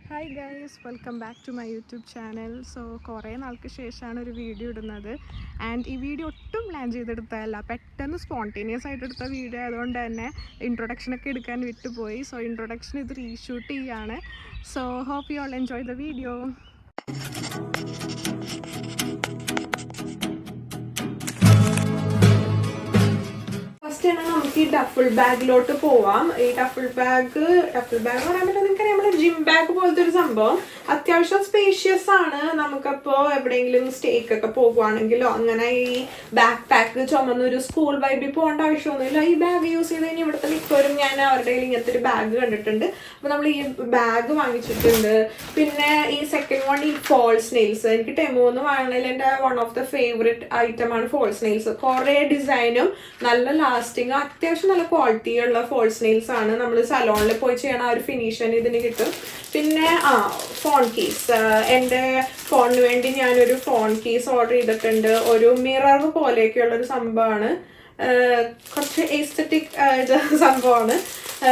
Hi guys, welcome back to my YouTube channel. So കുറേ നാൾക്ക് ശേഷമാണ് ഒരു വീഡിയോ ഇടുന്നത്. ആൻഡ് ഈ വീഡിയോ ഒട്ടും പ്ലാൻ ചെയ്തെടുത്തതല്ല, പെട്ടെന്ന് സ്പോണ്ടേനിയസ് ആയിട്ട് എടുത്ത വീഡിയോ ആയതുകൊണ്ട് തന്നെ ഇൻട്രൊഡക്ഷനൊക്കെ എടുക്കാൻ വിട്ടുപോയി. സോ ഇൻട്രൊഡക്ഷൻ ഇത് റീഷൂട്ട് ചെയ്യാണ്. So hope you all enjoy the video. First തന്നെ നമുക്ക് ഈ ഡഫിൾ ബാഗിലോട്ട് പോവാം. ഈ ഡഫിൾ ബാഗ് പറയാൻ പറ്റും നിങ്ങൾക്കറിയാം, നമ്മുടെ ജിം ബാഗ് പോലത്തെ ഒരു സംഭവം. അത്യാവശ്യം സ്പേഷ്യസ് ആണ്. നമുക്കപ്പോൾ എവിടെയെങ്കിലും സ്റ്റേക്ക് ഒക്കെ പോകുവാണെങ്കിലോ അങ്ങനെ ഈ ബാക്ക് പാക്ക് ചുമന്ന ഒരു സ്കൂൾ വൈബിൽ പോകേണ്ട ആവശ്യമൊന്നുമില്ല. ഈ ബാഗ് യൂസ് ചെയ്ത് കഴിഞ്ഞാൽ ഇവിടുത്തെ മിക്കവരും ഞാൻ അവരുടെ കയ്യിൽ ഇങ്ങനത്തെ ഒരു ബാഗ് കണ്ടിട്ടുണ്ട്. അപ്പോൾ നമ്മൾ ഈ ബാഗ് വാങ്ങിച്ചിട്ടുണ്ട്. പിന്നെ ഈ സെക്കൻഡ് വൺ, ഈ ഫോൾസ് നെയിൽസ്. എനിക്ക് ടെമോന്ന് വാങ്ങണതിൽ എൻ്റെ വൺ ഓഫ് ദ ഫേവറേറ്റ് ഐറ്റമാണ് ഫോൾസ് നെയിൽസ്. കുറേ ഡിസൈനും നല്ല ലാസ്റ്റിങ്, അത്യാവശ്യം നല്ല ക്വാളിറ്റി ഉള്ള ഫോൾസ് നെയിൽസ് ആണ്. നമ്മൾ സലോണിൽ പോയി ചെയ്യണ ആ ഒരു ഫിനിഷൻ ഇതിന് കിട്ടും. പിന്നെ ഫോൺ കേസ്, എൻ്റെ ഫോണിന് വേണ്ടി ഞാനൊരു ഫോൺ കേസ് ഓർഡർ ചെയ്തിട്ടുണ്ട്. ഒരു മിറർ പോലെയൊക്കെയുള്ളൊരു സംഭവമാണ്. കുറച്ച് എസ്തെറ്റിക് സംഭവമാണ്.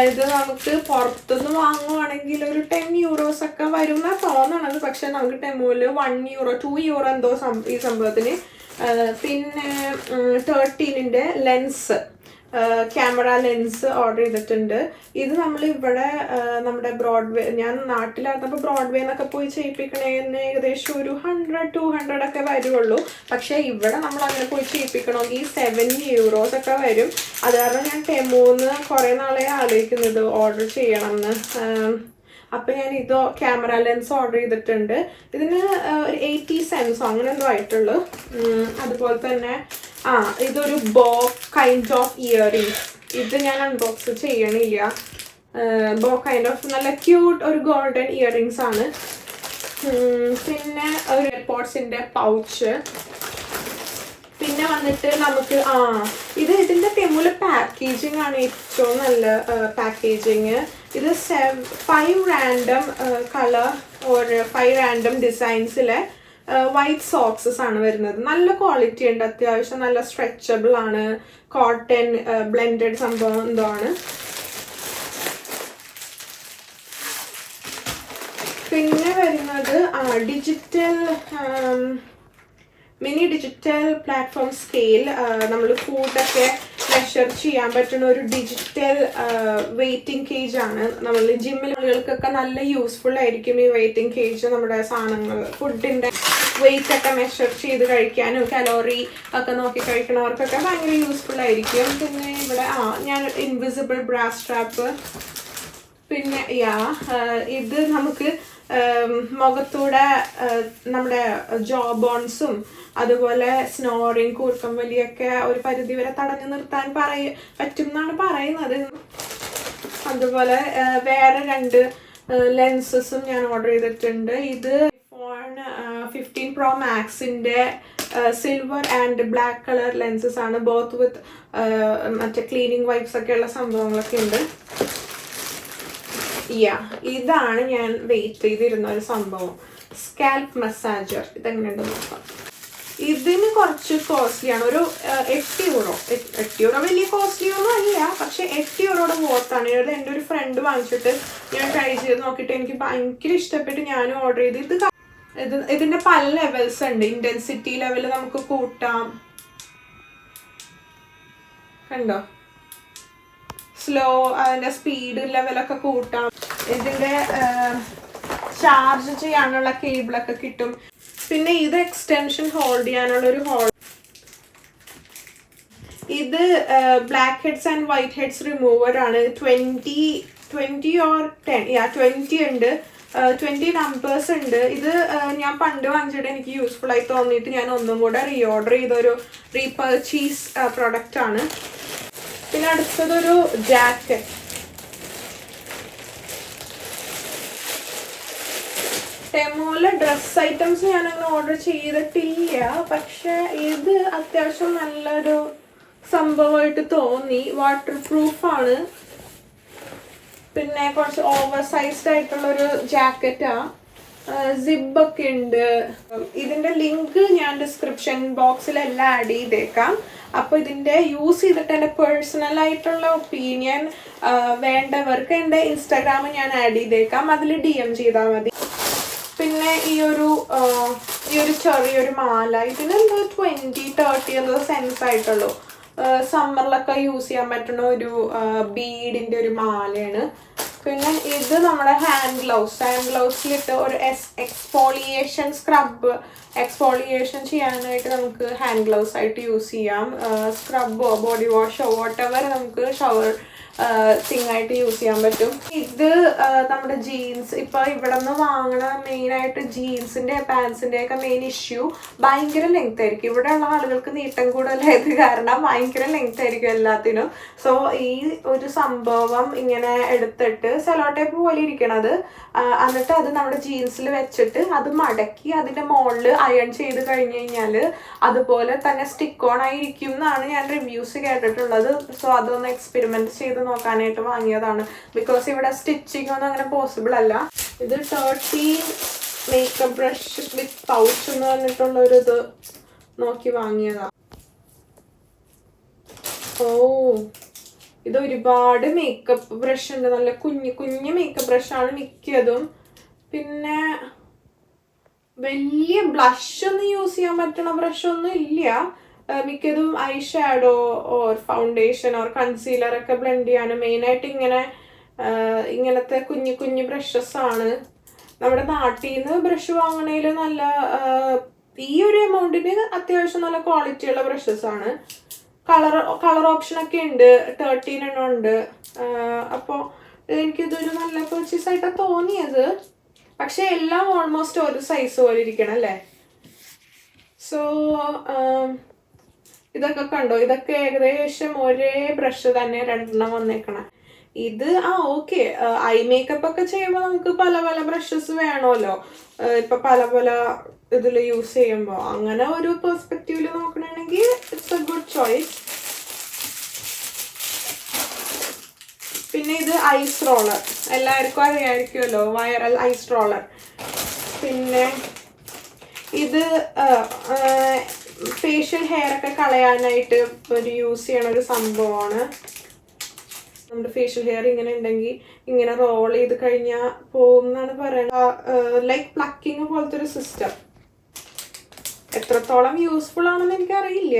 ഇത് നമുക്ക് പുറത്തുനിന്ന് വാങ്ങുവാണെങ്കിൽ ഒരു €10 ഒക്കെ വരും എന്നാണ് തോന്നണത്. പക്ഷെ നമുക്ക് ടെമോയില് €1 €2 എന്തോ ഈ സംഭവത്തിന്. പിന്നെ 13-ന്റെ ലെൻസ്, ക്യാമറ ലെൻസ് ഓർഡർ ചെയ്തിട്ടുണ്ട്. ഇത് നമ്മൾ ഇവിടെ നമ്മുടെ ബ്രോഡ്വേ, ഞാൻ നാട്ടിലായിരുന്നപ്പോൾ ബ്രോഡ്വേ എന്നൊക്കെ പോയി ചെയ്യിപ്പിക്കണേന്ന് ഏകദേശം ഒരു 100-200 ഒക്കെ വരുള്ളൂ. പക്ഷേ ഇവിടെ നമ്മൾ അങ്ങനെ പോയി ചെയ്യിപ്പിക്കണമെങ്കിൽ €7 ഒക്കെ വരും. അത് കാരണം ഞാൻ ടെമോന്ന് കുറേ നാളെ ആലോചിക്കുന്നത് ഓർഡർ ചെയ്യണമെന്ന്. അപ്പം ഞാൻ ഇതോ ക്യാമറ ലെൻസ് ഓർഡർ ചെയ്തിട്ടുണ്ട്. ഇതിന് ഒരു 80 cents അങ്ങനെ എന്തോ ആയിട്ടുള്ളൂ. അതുപോലെ തന്നെ ഇതൊരു ബോ കൈൻഡ് ഓഫ് ഇയറിങ്സ്. ഇത് ഞാൻ അൺബോക്സ് ചെയ്യണില്ല. ബോ കൈൻഡ് ഓഫ് നല്ല ക്യൂട്ട് ഒരു ഗോൾഡൻ ഇയറിങ്സ് ആണ്. പിന്നെ ഒരു എയർപോർട്സിൻ്റെ പൗച്ച്. പിന്നെ വന്നിട്ട് നമുക്ക് ഇതിൻ്റെ ടെമുല പാക്കേജിങ് ആണ് ഏറ്റവും നല്ല പാക്കേജിങ്. ഇത് 5 റാൻഡം കളർ ഒരു 5 റാൻഡം ഡിസൈൻസിലെ വൈറ്റ് സോക്സസ് ആണ് വരുന്നത്. നല്ല ക്വാളിറ്റി ഉണ്ട്, അത്യാവശ്യം നല്ല സ്ട്രെച്ചബിൾ ആണ്. കോട്ടൺ ബ്ലെൻഡഡ് സംഭവം എന്തോ ആണ്. പിന്നെ വരുന്നത് digital mini digital platform scale. നമ്മൾ ഫുഡൊക്കെ മെഷർ ചെയ്യാൻ പറ്റുന്ന ഒരു ഡിജിറ്റൽ വെയ്റ്റിംഗ് കേജ് ആണ്. നമ്മൾ ജിമ്മിൽ ആളുകൾക്കൊക്കെ നല്ല യൂസ്ഫുൾ ആയിരിക്കും ഈ വെയ്റ്റിംഗ് കേജ്. നമ്മുടെ സാധനങ്ങൾ ഫുഡിൻ്റെ വെയിറ്റ് ഒക്കെ മെഷർ ചെയ്ത് കഴിക്കാനും കലോറി ഒക്കെ നോക്കി കഴിക്കണവർക്കൊക്കെ ഭയങ്കര യൂസ്ഫുൾ ആയിരിക്കും. പിന്നെ ഇവിടെ ഞാൻ ഇൻവിസിബിൾ ബ്രാസ് സ്ട്രാപ്പ്. പിന്നെ ഇത് നമുക്ക് മുഖത്തൂടെ നമ്മുടെ ജോ ബോൺസും അതുപോലെ സ്നോറിങ്, കൂർക്കം വലിയൊക്കെ ഒരു പരിധി വരെ തടഞ്ഞു നിർത്താൻ പറ്റും എന്നാണ് പറയുന്നത്. അതുപോലെ വേറെ 2 ലെൻസസും ഞാൻ ഓർഡർ ചെയ്തിട്ടുണ്ട്. ഇത് ഫോൺ 15 Pro Maxന്റെ silver and black colour lenses ആണ്. ബോത്ത് വിത്ത് മറ്റേ ക്ലീനിങ് വൈപ്സ് ഒക്കെ ഉള്ള സംഭവങ്ങളൊക്കെ ഉണ്ട്. ഇതാണ് ഞാൻ വെയിറ്റ് ചെയ്തിരുന്ന ഒരു സംഭവം, സ്കാൽപ്പ് മസാജർ. ഇതെങ്ങനെയുണ്ട് നോക്കാം. ഇതിന് കുറച്ച് കോസ്റ്റ്ലി ആണ്. ഒരു €8 വലിയ കോസ്റ്റ്ലി ഒന്നും അല്ല, പക്ഷെ €8 വോർത്താണ്. ഇത് എൻ്റെ ഒരു ഫ്രണ്ട് വാങ്ങിച്ചിട്ട് ഞാൻ ട്രൈ ചെയ്ത് നോക്കിയിട്ട് എനിക്ക് ഭയങ്കര ഇഷ്ടപ്പെട്ട് ഞാനും ഓർഡർ ചെയ്ത്. ഇതിന്റെ പല ലെവൽസ് ഉണ്ട്. ഇന്റൻസിറ്റി ലെവൽ നമുക്ക് കൂട്ടാം, കണ്ടോ. സ്ലോ, അതിന്റെ സ്പീഡ് ലെവലൊക്കെ കൂട്ടാം. ഇതിന്റെ ചാർജ് ചെയ്യാനുള്ള കേബിളൊക്കെ കിട്ടും. പിന്നെ ഇത് എക്സ്റ്റൻഷൻ ഹോൾഡ് ചെയ്യാനുള്ള ഒരു ഇത് blackheads and whiteheads remover ആണ്. 20 or 10 ഉണ്ട്. 20 നമ്പേഴ്സ് ഉണ്ട്. ഇത് ഞാൻ പണ്ട് വാങ്ങിച്ചിട്ട് എനിക്ക് യൂസ്ഫുൾ ആയി തോന്നിയിട്ട് ഞാൻ ഒന്നും കൂടെ റീഓർഡർ ചെയ്തൊരു റീപർച്ചേസ് പ്രൊഡക്റ്റ് ആണ്. പിന്നെ അടുത്തതൊരു ജാക്കറ്റ്. ടെമോയിലെ ഡ്രസ് ഐറ്റംസ് ഞാൻ അങ്ങനെ ഓർഡർ ചെയ്തിട്ടില്ല, പക്ഷെ ഇത് അത്യാവശ്യം നല്ലൊരു സംഭവമായിട്ട് തോന്നി. വാട്ടർ പ്രൂഫാണ്. പിന്നെ കുറച്ച് ഓവർ സൈസ്ഡ് ആയിട്ടുള്ളൊരു ജാക്കറ്റാണ്. സിബൊക്കെ ഉണ്ട്. ഇതിന്റെ ലിങ്ക് ഞാൻ ഡിസ്ക്രിപ്ഷൻ ബോക്സിലെല്ലാം ആഡ് ചെയ്തേക്കാം. അപ്പോൾ ഇതിന്റെ യൂസ് ചെയ്തിട്ട് എൻ്റെ പേഴ്സണൽ ആയിട്ടുള്ള ഒപ്പീനിയൻ വേണ്ടവർക്ക് എൻ്റെ ഇൻസ്റ്റാഗ്രാം ഞാൻ ആഡ് ചെയ്തേക്കാം, അതിൽ DM ചെയ്താൽ മതി. പിന്നെ ഈ ഒരു ചെറിയൊരു മാല, ഇതിന് 20-30 എന്തോ സെൻസ് ആയിട്ടുള്ളൂ. സമ്മറിലൊക്കെ യൂസ് ചെയ്യാൻ പറ്റുന്ന ഒരു ബീഡിന്റെ ഒരു മാലയാണ്. പിന്നെ ഇത് നമ്മുടെ ഹാൻഡ് ഗ്ലൗസിലിട്ട് ഒരു എക്സ്ഫോളിയേഷൻ എക്സ്ഫോളിയേഷൻ ചെയ്യാനായിട്ട് നമുക്ക് ഹാൻഡ് ഗ്ലൗസ് ആയിട്ട് യൂസ് ചെയ്യാം. സ്ക്രബോ ബോഡി വാഷോ വോട്ടെവർ നമുക്ക് ഷവർ ആയിട്ട് യൂസ് ചെയ്യാൻ പറ്റും. ഇത് നമ്മുടെ ജീൻസ്, ഇപ്പൊ ഇവിടെ നിന്ന് വാങ്ങണ മെയിനായിട്ട് ജീൻസിന്റെ പാൻസിന്റെ ഒക്കെ മെയിൻ ഇഷ്യൂ ഭയങ്കര ലെങ്ത് ആയിരിക്കും. ഇവിടെ ഉള്ള ആളുകൾക്ക് നീട്ടം കൂടുതലായത് കാരണം ഭയങ്കര ലെങ്ത് ആയിരിക്കും എല്ലാത്തിനും. സോ ഈ ഒരു സംഭവം ഇങ്ങനെ എടുത്തിട്ട് സെലോ ടേപ്പ് പോലെ ഇരിക്കണത്, എന്നിട്ട് അത് നമ്മുടെ ജീൻസിൽ വെച്ചിട്ട് അത് മടക്കി അതിന്റെ മുകളിൽ അയൺ ചെയ്ത് കഴിഞ്ഞ് കഴിഞ്ഞാൽ അതുപോലെ തന്നെ സ്റ്റിക്ക് ഓൺ ആയിരിക്കും എന്നാണ് ഞാൻ റിവ്യൂസ് കേട്ടിട്ടുള്ളത്. സോ അതൊന്ന് എക്സ്പെരിമെന്റ് ചെയ്ത് നോക്കാനായിട്ട് വാങ്ങിയതാണ്. ബിക്കോസ് ഇവിടെ സ്റ്റിച്ചിങ് ഒന്നും അങ്ങനെ പോസിബിൾ അല്ല. ഇത് 30 മേക്കപ്പ് ബ്രഷ് വിത്ത് പൗച്ച് എന്ന് പറഞ്ഞിട്ടുള്ള ഒരു ഇത് നോക്കി വാങ്ങിയതാ. ഓ, ഇത് ഒരുപാട് മേക്കപ്പ് ബ്രഷ് ഉണ്ട്, നല്ല കുഞ്ഞു മേക്കപ്പ് ബ്രഷാണ് മിക്കതും. പിന്നെ വലിയ ബ്ലഷ് ഒന്നും യൂസ് ചെയ്യാൻ പറ്റണ ബ്രഷ് ഒന്നും ഇല്ല. മിക്കതും I shadow or foundation or concealer ഒക്കെ ബ്ലെൻഡ് ചെയ്യാനും മെയിനായിട്ട് ഇങ്ങനത്തെ കുഞ്ഞു ബ്രഷസ് ആണ്. നമ്മുടെ നാട്ടിൽ നിന്ന് ബ്രഷ് വാങ്ങണേൽ നല്ല ഈ ഒരു എമൗണ്ടിന് അത്യാവശ്യം നല്ല ക്വാളിറ്റിയുള്ള ബ്രഷസ് ആണ്. കളർ ഓപ്ഷൻ ഒക്കെ ഉണ്ട്, 13 എണ്ണം ഉണ്ട്. അപ്പോൾ എനിക്കിതൊരു നല്ല പർച്ചേസ് ആയിട്ടാണ് തോന്നിയത്. പക്ഷെ എല്ലാം ഓൾമോസ്റ്റ് ഒരു സൈസ് പോലെ ഇരിക്കണം അല്ലേ. സോ ഇതൊക്കെ കണ്ടോ, ഇതൊക്കെ ഏകദേശം ഒരേ ബ്രഷ് തന്നെ 2 വന്നേക്കണം. ഇത് ഓക്കെ, ഐ മേക്കപ്പ് ഒക്കെ ചെയ്യുമ്പോൾ നമുക്ക് പല പല ബ്രഷസ് വേണമല്ലോ, ഇപ്പൊ പല ഇതിൽ യൂസ് ചെയ്യുമ്പോൾ. അങ്ങനെ ഒരു പെർസ്പെക്റ്റീവില് നോക്കണമെങ്കിൽ ഇറ്റ്സ് എ ഗുഡ് ചോയ്സ്. പിന്നെ ഇത് ഐസ് റോളർ, എല്ലാവർക്കും അറിയാമായിരിക്കുമല്ലോ, വൈറൽ ഐസ് റോളർ. പിന്നെ ഇത് ഫേഷ്യൽ ഹെയർ ഒക്കെ കളയാനായിട്ട് ഒരു യൂസ് ചെയ്യണ ഒരു സംഭവമാണ്. നമ്മുടെ ഫേഷ്യൽ ഹെയർ ഇങ്ങനെ ഉണ്ടെങ്കിൽ ഇങ്ങനെ റോൾ ചെയ്ത് കഴിഞ്ഞാൽ പോകും എന്നാണ് പറയുന്നത്. ലൈക്ക് പ്ലക്കിങ് പോലത്തെ ഒരു സിസ്റ്റം. എത്രത്തോളം യൂസ്ഫുൾ ആണെന്ന് എനിക്കറിയില്ല,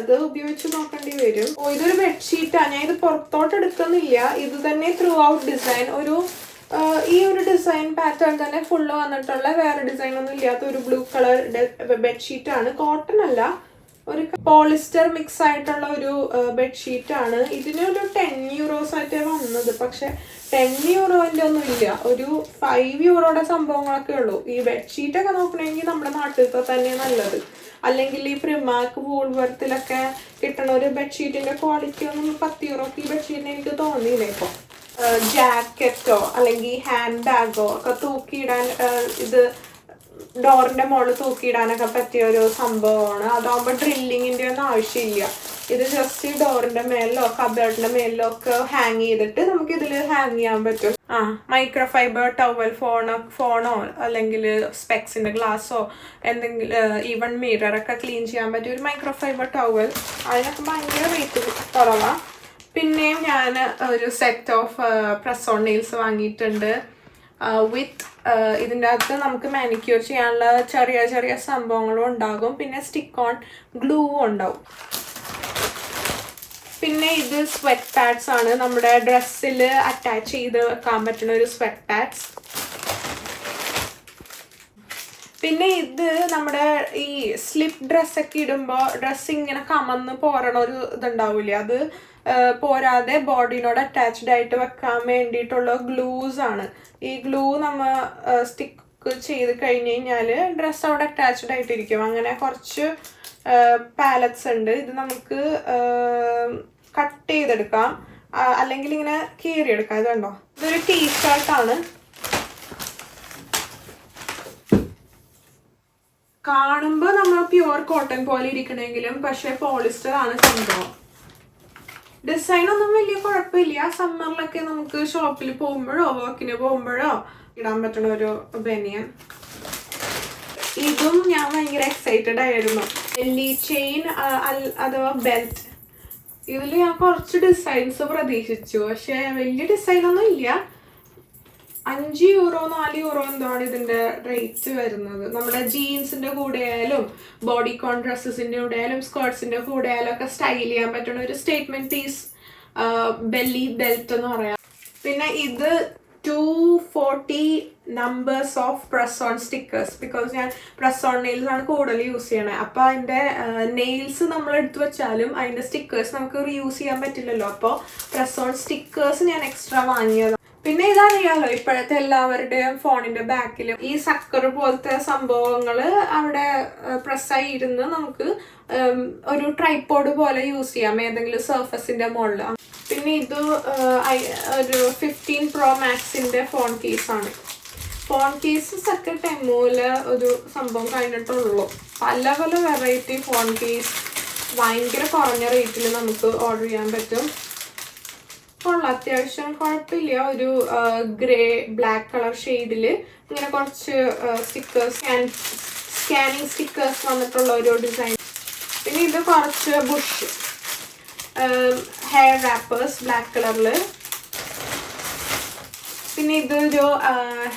അത് ഉപയോഗിച്ച് നോക്കേണ്ടി വരും. ഇതൊരു ബെഡ്ഷീറ്റാണ്, ഞാൻ ഇത് പുറത്തോട്ട് എടുക്കുന്നില്ല. ഇത് തന്നെ ത്രൂ ഔട്ട് ഡിസൈൻ ഈ ഒരു ഡിസൈൻ പാറ്റേൺ തന്നെ ഫുള്ള് വന്നിട്ടുള്ള, വേറെ ഡിസൈൻ ഒന്നും ഇല്ലാത്ത ഒരു ബ്ലൂ കളർ ബെഡ്ഷീറ്റാണ്. കോട്ടൺ അല്ല, ഒരു പോളിസ്റ്റർ മിക്സ് ആയിട്ടുള്ള ഒരു ബെഡ്ഷീറ്റാണ്. ഇതിനൊരു 10 euros ആയിട്ടാണ് വന്നത്. പക്ഷെ 10 euros ഒന്നും ഇല്ല, ഒരു 5 euros സംഭവങ്ങളൊക്കെ ഉള്ളൂ. ഈ ബെഡ്ഷീറ്റൊക്കെ നോക്കണമെങ്കിൽ നമ്മുടെ നാട്ടിലത്തെ തന്നെ നല്ലത്. അല്ലെങ്കിൽ ഈ പ്രിമാക്ക് വൂൾവർത്തിലൊക്കെ കിട്ടണ ഒരു ബെഡ്ഷീറ്റിന്റെ ക്വാളിറ്റി ഒന്നും 10 euros ഈ ബെഡ്ഷീറ്റിന് എനിക്ക് തോന്നിയില്ല. ഇപ്പോൾ ജാക്കറ്റോ അല്ലെങ്കിൽ ഹാൻഡ് ബാഗോ ഒക്കെ തൂക്കിയിടാൻ, ഇത് ഡോറിന്റെ മുകളിൽ തൂക്കിയിടാനൊക്കെ പറ്റിയ ഒരു സംഭവമാണ്. അതാകുമ്പോൾ ഡ്രില്ലിങ്ങിന്റെ ഒന്നും ആവശ്യമില്ല. ഇത് ജസ്റ്റ് ഡോറിന്റെ മേലിലോ കബേർഡിന്റെ മേലിലോ ഒക്കെ ഹാങ് ചെയ്തിട്ട് നമുക്ക് ഇതിൽ ഹാങ് ചെയ്യാൻ പറ്റും. മൈക്രോഫൈബർ ടവൽ, ഫോണോ അല്ലെങ്കിൽ സ്പെക്സിന്റെ ഗ്ലാസ്സോ എന്തെങ്കിലും ഈവൺ മിററൊക്കെ ക്ലീൻ ചെയ്യാൻ പറ്റിയ ഒരു മൈക്രോഫൈബർ ടവൽ. അതിനൊക്കെ ഭയങ്കര റേറ്റ് കുറവാണ്. പിന്നെയും ഞാൻ ഒരു set of press on nails വാങ്ങിയിട്ടുണ്ട്. വിത്ത് ഇതിൻ്റെ അകത്ത് നമുക്ക് മാനിക്യൂർ ചെയ്യാനുള്ള ചെറിയ സംഭവങ്ങളും ഉണ്ടാകും. പിന്നെ സ്റ്റിക്ക് ഓൺ ഗ്ലൂ ഉണ്ടാവും. പിന്നെ ഇത് സ്വെറ്റ് പാഡ്സ് ആണ്, നമ്മുടെ ഡ്രസ്സിൽ അറ്റാച്ച് ചെയ്ത് വെക്കാൻ പറ്റുന്ന ഒരു സ്വെറ്റ് പാഡ്സ്. പിന്നെ ഇത് നമ്മുടെ ഈ സ്ലിപ്പ് ഡ്രസ്സൊക്കെ ഇടുമ്പോൾ ഡ്രസ്സ് ഇങ്ങനെ കമന്ന് പോരണ ഒരു ഇതുണ്ടാവില്ലേ, അത് പോരാതെ ബോഡിനോട് അറ്റാച്ച്ഡ് ആയിട്ട് വെക്കാൻ വേണ്ടിയിട്ടുള്ള ഗ്ലൂസ് ആണ്. ഈ ഗ്ലൂ നമ്മൾ സ്റ്റിക്ക് ചെയ്ത് കഴിഞ്ഞ് കഴിഞ്ഞാൽ ഡ്രസ്സ് അവിടെ അറ്റാച്ച്ഡ് ആയിട്ടിരിക്കും. അങ്ങനെ കുറച്ച് പാലറ്റ്സ് ഉണ്ട്. ഇത് നമുക്ക് കട്ട് ചെയ്തെടുക്കാം, അല്ലെങ്കിൽ ഇങ്ങനെ കീറിയെടുക്കാം. ഇത് കണ്ടോ, ഇതൊരു ടീഷർട്ടാണ്. കാണുമ്പോൾ നമ്മൾ പ്യുവർ കോട്ടൺ പോലെ ഇരിക്കണമെങ്കിലും പക്ഷെ പോളിസ്റ്റർ ആണ് സംഭവം. ഡിസൈൻ ഒന്നും വലിയ കുഴപ്പമില്ല. സമ്മറിലൊക്കെ നമുക്ക് ഷോപ്പിൽ പോകുമ്പോഴോ വർക്കിന് പോകുമ്പോഴോ ഇടാൻ പറ്റുന്ന ഒരു ബനിയൻ. ഇതും ഞാൻ ഭയങ്കര എക്സൈറ്റഡ് ആയിരുന്നു. ബെല്ലി ചെയിൻ അഥവാ ബെൽറ്റ്. ഇതിൽ ഞാൻ കുറച്ച് ഡിസൈൻസ് പ്രതീക്ഷിച്ചു, പക്ഷെ വലിയ ഡിസൈനൊന്നും ഇല്ല. 5 യൂറോ 4 യൂറോ എന്താണ് ഇതിന്റെ റേറ്റ് വരുന്നത്. നമ്മുടെ ജീൻസിന്റെ കൂടെ ആയാലും ബോഡി കോൺ ഡ്രസ്സസിന്റെ കൂടെ ആയാലും സ്കേർട്സിന്റെ കൂടെ ആയാലും ഒക്കെ സ്റ്റൈൽ ചെയ്യാൻ പറ്റുന്ന ഒരു സ്റ്റേറ്റ്മെന്റ് പീസ് ബെല്ലി ബെൽറ്റ് എന്ന് പറയാം. പിന്നെ ഇത് 240 numbers of press on stickers. Because ഞാൻ പ്രസ് ഓൺ നെയിൽസ് ആണ് കൂടുതൽ യൂസ് ചെയ്യണേ. അപ്പോൾ അതിൻ്റെ നെയിൽസ് നമ്മൾ എടുത്തു വെച്ചാലും അതിൻ്റെ സ്റ്റിക്കേഴ്സ് നമുക്ക് റീയൂസ് ചെയ്യാൻ പറ്റില്ലല്ലോ. അപ്പോൾ പ്രസ് ഓൺ സ്റ്റിക്കേഴ്സ് ഞാൻ എക്സ്ട്രാ വാങ്ങിയതാണ്. പിന്നെ ഇതറിയാലോ, ഇപ്പോഴത്തെ എല്ലാവരുടെയും ഫോണിന്റെ ബാക്കിലും ഈ സക്കർ പോലത്തെ സംഭവങ്ങൾ അവിടെ പ്രസ്സായി ഇരുന്ന് നമുക്ക് ഒരു ട്രൈപോഡ് പോലെ യൂസ് ചെയ്യാം ഏതെങ്കിലും സർഫസിന്റെ മുകളിൽ. പിന്നെ ഇത് ഒരു 15 Pro Maxന്റെ ഫോൺ കേസാണ്. ഫോൺ കേസസ് ഒക്കെ ടെമോയില് ഒരു സംഭവം കഴിഞ്ഞിട്ടുള്ളൂ. പല പല വെറൈറ്റി ഫോൺ കേസ് ഭയങ്കര കുറഞ്ഞ റേറ്റിൽ നമുക്ക് ഓർഡർ ചെയ്യാൻ പറ്റും. അത്യാവശ്യം കുഴപ്പമില്ല. ഒരു ഗ്രേ ബ്ലാക്ക് കളർ ഷെയ്ഡിൽ ഇങ്ങനെ കുറച്ച് സ്റ്റിക്കേഴ്സ്, സ്കാനിങ് സ്റ്റിക്കേഴ്സ് വന്നിട്ടുള്ള ഒരു ഡിസൈൻ. പിന്നെ ഇത് കുറച്ച് ബുഷ് ഹെയർ റാപ്പേഴ്സ് ബ്ലാക്ക് കളറിൽ. പിന്നെ ഇതൊരു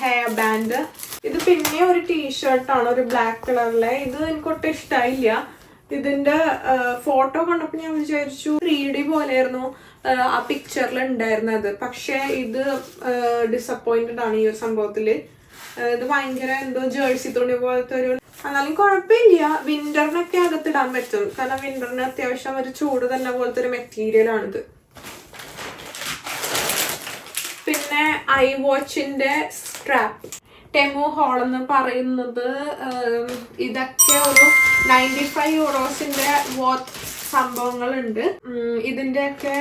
ഹെയർ ബാൻഡ്. ഇത് പിന്നെ ഒരു ടീഷർട്ടാണ് ഒരു ബ്ലാക്ക് കളറിലെ. ഇത് എനിക്ക് ഒട്ടും ഇഷ്ടമായില്ല. ഇതിന്റെ ഫോട്ടോ കണ്ടപ്പോൾ ഞാൻ വിചാരിച്ചു 3D പോലെയായിരുന്നു ആ പിക്ചറിൽ ഉണ്ടായിരുന്നത്. പക്ഷെ ഇത് ഡിസപ്പോയിന്റഡ് ആണ് ഈ ഒരു സംഭവത്തില്. ഇത് ഭയങ്കര എന്തോ ജേഴ്സി തുണി പോലത്തെ ഒരു, എന്നാലും കുഴപ്പമില്ല. വിന്ററിനൊക്കെ അകത്തിടാൻ പറ്റും. കാരണം വിന്ററിന് അത്യാവശ്യം ഒരു ചൂട് തന്നെ പോലത്തെ ഒരു മെറ്റീരിയൽ ആണിത്. പിന്നെ ഐ വാച്ചിന്റെ സ്ട്രാപ്പ്. ടെമു ഹോൾ എന്ന് പറയുന്നത് ഇതൊക്കെ ഒരു 95 യൂറോസിന്റെ സംഭവങ്ങളുണ്ട്. ഇതിൻ്റെയൊക്കെ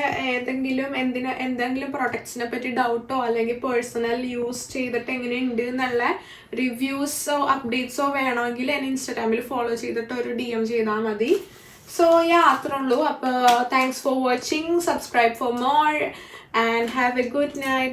എന്തെങ്കിലും പ്രൊഡക്ട്സിനെ പറ്റി ഡൗട്ടോ അല്ലെങ്കിൽ പേഴ്സണൽ യൂസ് ചെയ്തിട്ട് എങ്ങനെയുണ്ട് എന്നുള്ള റിവ്യൂസോ അപ്ഡേറ്റ്സോ വേണമെങ്കിൽ എന്നെ ഇൻസ്റ്റാഗ്രാമിൽ ഫോളോ ചെയ്തിട്ട് ഒരു DM ചെയ്താൽ മതി. സോ അത്രേ ഉള്ളൂ. അപ്പോൾ thanks for watching. Subscribe for more and have A good night.